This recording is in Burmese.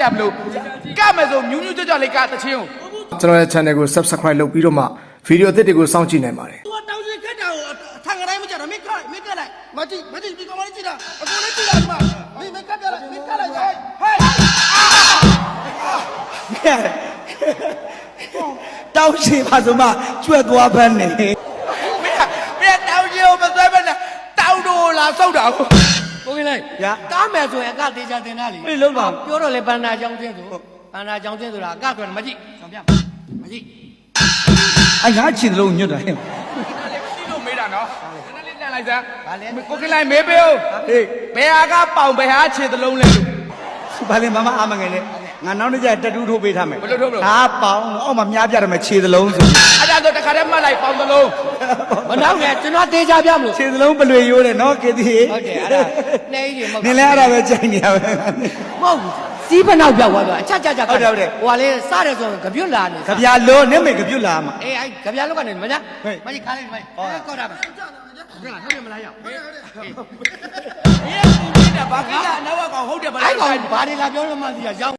ရမလို့ကမယ်ဆိုမြူးမြူးကြောလေးကတချင်းကိုကျွန်တော်ရဲ့ channel ကို subscribe လုပ်ပြီးတော့မှဗီဒီယိုအသစ်တွေကိုစောင့်ကြည့်နိုင်ပါတယ် သူကတောင်းစီခက်တာကိုထန်ကတိုင်းမကြတာမင်းကလိုက်မကြည့်ဒီကောင်မလေးကြည့်တာအကုန်လုံးကြည့်တာဒီမှာမင်းကပြလိုက်မင်းကလိုက်ဟဲ့တောင်းစီပါဆိုမှကျွတ်သွားဖမ်းနေမင်းတောင်းချင်းကိုမသွဲပဲနဲ့တောင်းတို့လာစောက်တာကိုကိုကြီးလိုက်ကားမယ်ဆိုရင်အကတေချာတင်တာလေပြောတော့လေပန္နာကြောင်းချင်းဆိုပန္နာကြောင်းချင်းဆိုတာအကဆိုမကြည့်ဆောင်ပြမကြည့်အဲ့ငါချင်လို့ညွတ်တာဟဲ့စီလို့မေးတာနော်နည်းနည်းလန့်လိုက်စမ်းကိုကလိုက်မေးပေးဦးဟေးဘယ်ဟာကပေါင်ဘယ်ဟာခြေသလုံးလဲလို့ဘာလဲမမအားမငယ်နဲ့ငါနောက်နေ့ကျတက်တူးထိုးပေးထားမယ်ဘယ်လိုထိုးမလို့ဟာပေါင်းအောက်မှာမြားပြတယ်မယ်ခြေသလုံးဆိုအဲ့ဒါဆိုတခါတည်းမှတ်လိုက်ပေါင်သလုံးမနောက်နဲ့ကျွန်တော်တေချာပြမလို့ခြေသလုံးပလွေရိုးတယ်နော်ကေတီဟုတ်တယ်အဲ့ဒါနှဲကြီးတွေမဟုတ်နင်လည်းအဲ့ဒါပဲကြိုက်နေရပဲမဟုတ်ဘူးစီးဖနောက်ပြောက်သွားအချက်ဟိုကလေစတယ်ဆိုကပြုတ်လာနေကြပြလုံးနဲ့မေကပြုတ်လာမှာအေးအဲ့ကြပြလုံးကနေမညာမကြီးခါလေးမကြီးကောက်တာပဲဟုတ်လားဟုတ်တယ်မလားရောက်အေးဒီကဘာကိစ္စအနောက်ကကောင်ဟုတ်တယ်ဗလားအဲ့ကောင်ဘာတွေလာပြောလို့မှသိရရောက်